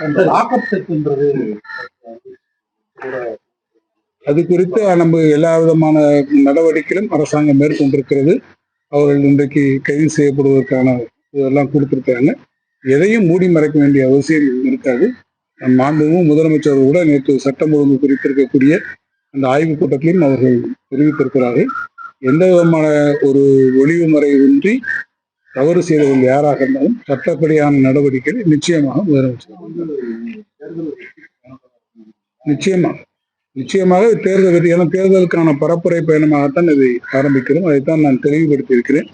அந்த லாக்அப் டெத்ன்றது அது குறித்து நம்ம எல்லா விதமான நடவடிக்கைகளும் அரசாங்கம் மேற்கொண்டிருக்கிறது. அவர்கள் இன்றைக்கு கைது செய்யப்படுவதற்கான இதெல்லாம் கொடுத்திருக்காங்க. எதையும் மூடி மறைக்க வேண்டிய அவசியம் இருக்காது. மாண்புமிகு முதலமைச்சர் கூட நேற்று சட்டம் ஒழுங்கு குறித்திருக்கக்கூடிய அந்த ஆய்வுக் கூட்டத்திலும் அவர்கள் தெரிவித்திருக்கிறார்கள். எந்த விதமான ஒரு ஒளிவு மறைவின்றி தவறு செய்தவர்கள் யாராக இருந்தாலும் சட்டப்படியான நடவடிக்கைகள் நிச்சயமாக முதலமைச்சர் நிச்சயமாக தேர்தல், ஏன்னா தேர்தலுக்கான பரப்புரை பயணமாகத்தான் இதை ஆரம்பிக்கிறோம். அதைத்தான் நான் தெளிவுபடுத்தியிருக்கிறேன்.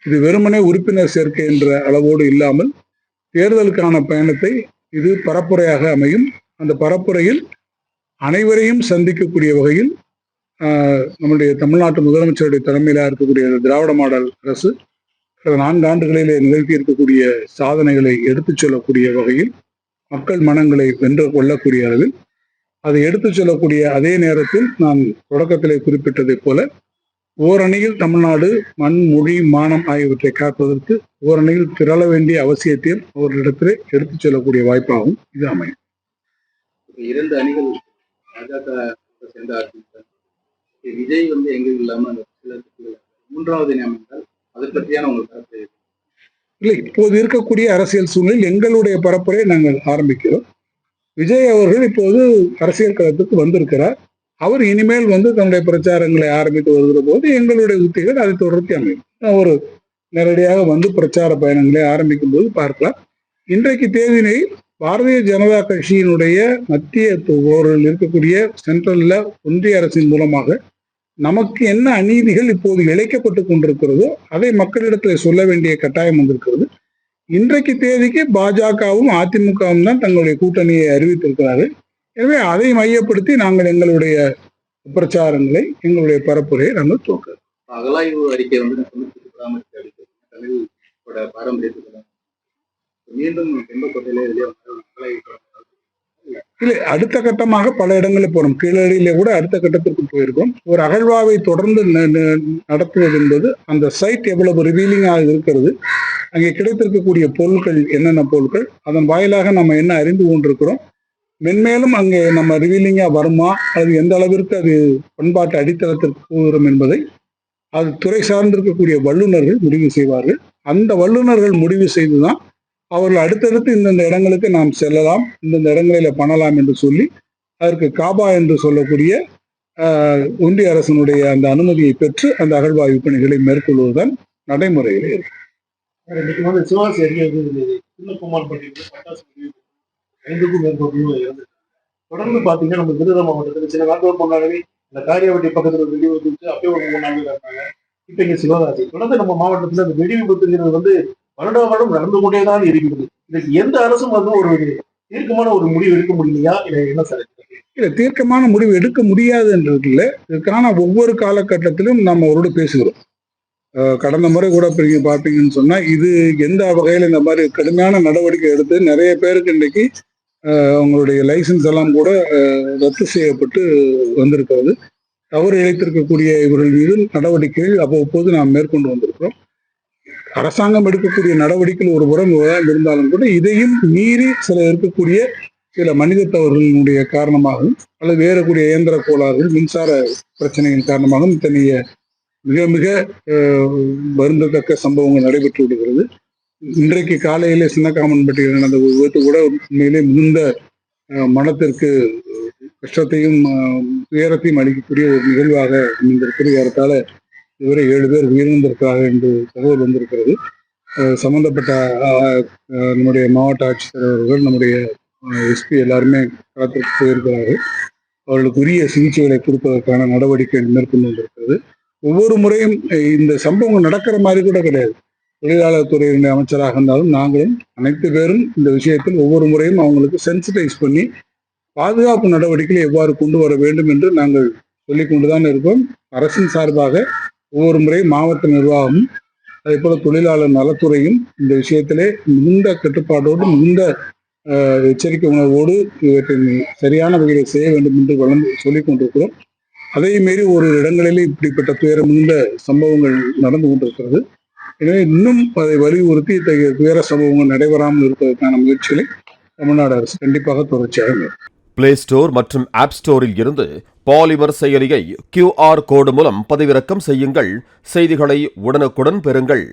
இது வெறுமனே உறுப்பினர் சேர்க்கை என்ற அளவோடு இல்லாமல் தேர்தலுக்கான பயணத்தை இது பரப்புரையாக அமையும். அந்த பரப்புரையில் அனைவரையும் சந்திக்கக்கூடிய வகையில் நம்முடைய தமிழ்நாட்டு முதலமைச்சருடைய தலைமையிலாக இருக்கக்கூடிய திராவிட மாடல் அரசு கடந்த 4 ஆண்டுகளிலே நிகழ்த்தி இருக்கக்கூடிய சாதனைகளை எடுத்துச் சொல்லக்கூடிய வகையில் மக்கள் மனங்களை வென்று கொள்ளக்கூடிய அளவில் அதை எடுத்துச் சொல்லக்கூடிய அதே நேரத்தில் நான் தொடக்கத்திலே குறிப்பிட்டதை போல ஓரணியில் தமிழ்நாடு மண், மொழி, மானம் ஆகியவற்றை காப்பதற்கு ஓரணியில் திரள வேண்டிய அவசியத்தையும் அவர்களிடத்திலே எடுத்துச் சொல்லக்கூடிய வாய்ப்பாகவும் இது அமையும். 2 அணிகள் பாஜக சேர்ந்த விஜய் எங்க இல்லாம மூன்றாவது இணை அமைந்தால் அதை பற்றியான உங்களுக்கு கருத்து இல்லை, இப்போது இருக்கக்கூடிய அரசியல் சூழ்நிலையில் எங்களுடைய பரப்புரை நாங்கள் ஆரம்பிக்கிறோம். விஜய் அவர்கள் இப்போது அரசியல் களத்துக்கு வந்திருக்கிறார். அவர் இனிமேல் தன்னுடைய பிரச்சாரங்களை ஆரம்பித்து வருகிற போது எங்களுடைய உத்திகள் அதை தொடர்த்தி அமையும். ஒரு நேரடியாக பிரச்சார பயணங்களை ஆரம்பிக்கும் போது பார்க்கலாம். இன்றைக்கு தேதியை பாரதிய ஜனதா கட்சியினுடைய மத்திய இருக்கக்கூடிய சென்ட்ரல்ல ஒன்றிய அரசின் மூலமாக நமக்கு என்ன அநீதிகள் இப்போது இழைக்கப்பட்டு கொண்டிருக்கிறதோ அதை மக்களிடத்தில் சொல்ல வேண்டிய கட்டாயம் வந்திருக்கிறது. இன்றைக்கு தேதிக்கு பாஜகவும் அதிமுகவும் தான் தங்களுடைய கூட்டணியை அறிவித்திருக்கிறார்கள். எனவே அதை மையப்படுத்தி நாங்கள் எங்களுடைய பிரச்சாரங்களை, எங்களுடைய பரப்புரையை நாங்கள் துவக்கிறோம். அகலாய்வு அறிக்கை பாரம்பரியத்துக்கு மீண்டும் இல்லை, அடுத்த கட்டமாக பல இடங்களில் போனோம். கீழடியிலே கூட அடுத்த கட்டத்திற்கு போயிருக்கோம். ஒரு அகழ்வாவை தொடர்ந்து நடத்துவது என்பது அந்த சைட் எவ்வளவு ரிவீலிங்காக இருக்கிறது, அங்கே கிடைத்திருக்கக்கூடிய பொருட்கள் என்னென்ன பொருட்கள், அதன் வாயிலாக நம்ம என்ன அறிந்து கொண்டிருக்கிறோம், மென்மேலும் அங்கே நம்ம ரிவீலிங்கா வருமா, அது எந்த அளவிற்கு அது பண்பாட்டு அடித்தளத்திற்கு போகிறோம் என்பதை அது துறை சார்ந்திருக்கக்கூடிய வல்லுநர்கள் முடிவு செய்வார்கள். அந்த வல்லுநர்கள் முடிவு செய்துதான் அவர்கள் அடுத்தடுத்து இந்தந்த இடங்களுக்கு நாம் செல்லலாம், இந்தந்த இடங்களில பண்ணலாம் என்று சொல்லி அதற்கு காபா என்று சொல்லக்கூடிய ஒன்றிய அரசனுடைய அந்த அனுமதியை பெற்று அந்த அகழ்வாய்வு பணிகளை மேற்கொள்வதுதான் நடைமுறையிலே இருக்கு. சிவாசி ஐந்துக்கும் மேற்பட்ட தொடர்ந்து பாத்தீங்கன்னா நம்ம விருதுநகர் மாவட்டத்தில் சில நாட்கள் முன்னாடி இந்த காரியாவட்டி பக்கத்துல வெடி விபத்து அப்பயே ஒரு 3 நாட்கள் இருக்காங்க. இப்ப இங்க சிவகாசி தொடர்ந்து நம்ம மாவட்டத்துல இந்த வெடி விபத்துங்கிறது வருடம் நடந்து கொண்டேதான் இருக்கிறது. இதுக்கு எந்த அரசும் ஒரு தீர்க்கமான ஒரு முடிவு எடுக்க முடியலையா, இல்லை என்ன சார்? இல்ல, தீர்க்கமான முடிவு எடுக்க முடியாது என்றது இல்லை. இதுக்கான ஒவ்வொரு காலகட்டத்திலும் நம்ம அவரோடு பேசுகிறோம். கடந்த முறை கூட பார்த்தீங்கன்னு சொன்னா இது எந்த வகையில இந்த மாதிரி கடுமையான நடவடிக்கை எடுத்து நிறைய பேருக்கு இன்றைக்கு அவங்களுடைய லைசன்ஸ் எல்லாம் கூட ரத்து செய்யப்பட்டு வந்திருக்கிறது. தவறு இழைத்திருக்கக்கூடிய இவர்கள் மீது நடவடிக்கைகள் அவ்வப்போது நாம் மேற்கொண்டு வந்திருக்கிறோம். அரசாங்கம் எடுக்கக்கூடிய நடவடிக்கைகள் ஒரு புறம் இருந்தாலும் கூட இதையும் மீறி சில இருக்கக்கூடிய சில மனித தவறுகளினுடைய காரணமாகவும் அல்லது வேறக்கூடிய இயந்திர கோளாறுகள், மின்சார பிரச்சனைகள் காரணமாகவும் இத்தகைய மிக மிக வருந்தத்தக்க சம்பவங்கள் நடைபெற்று விடுகிறது. இன்றைக்கு காலையிலே சின்னக்காமன்பட்டியில் நடந்த விபத்து கூட உண்மையிலே மிகுந்த மனத்திற்கு கஷ்டத்தையும் துயரத்தையும் அளிக்கக்கூடிய ஒரு நிகழ்வாக அமைந்திருக்கிறது. ஏறத்தாழ இதுவரை 7 பேர் உயிரிழந்திருக்கிறார்கள் என்று தகவல் வந்திருக்கிறது. சம்பந்தப்பட்ட நம்முடைய மாவட்ட ஆட்சித்தலைவர்கள், நம்முடைய எஸ்பி எல்லாருமே களத்திற்கு போயிருக்கிறார்கள். அவர்களுக்கு உரிய சிகிச்சைகளை கொடுப்பதற்கான நடவடிக்கைகள் மேற்கொண்டு வந்திருக்கிறது. ஒவ்வொரு முறையும் இந்த சம்பவங்கள் நடக்கிற மாதிரி கூட கிடையாது. தொழிலாளர் துறையினுடைய அமைச்சராக இருந்தாலும் நாங்களும் அனைத்து பேரும் இந்த விஷயத்தில் ஒவ்வொரு முறையும் அவங்களுக்கு சென்சிட்டைஸ் பண்ணி பாதுகாப்பு நடவடிக்கைகளை எவ்வாறு கொண்டு வர வேண்டும் என்று நாங்கள் சொல்லிக் கொண்டுதான் இருக்கோம். அரசின் சார்பாக ஒவ்வொரு முறையும் மாவட்ட நிர்வாகமும் அதே போல தொழிலாளர் நலத்துறையும் இந்த விஷயத்திலே மிகுந்த கட்டுப்பாட்டோடு மிகுந்த எச்சரிக்கை உணர்வோடு இவற்றை சரியான வகையில் செய்ய வேண்டும் என்று சொல்லிக் கொண்டிருக்கிறோம். அதை மீறி ஒரு இடங்களிலே இப்படிப்பட்ட துயரம் மிகுந்த சம்பவங்கள் நடந்து கொண்டிருக்கிறது. எனவே இன்னும் அதை வலியுறுத்தி இத்தகைய துயர சம்பவங்கள் நடைபெறாமல் இருப்பதற்கான முயற்சிகளை தமிழ்நாடு அரசு கண்டிப்பாக தொடர்ச்சியாக மேற்கொள்ளும். பிளே ஸ்டோர் மற்றும் ஆப் ஸ்டோரில் இருந்து பாலிமர் செயலியை QR கோடு மூலம் பதிவிறக்கம் செய்யுங்கள். செய்திகளை உடனுக்குடன் பெறுங்கள்.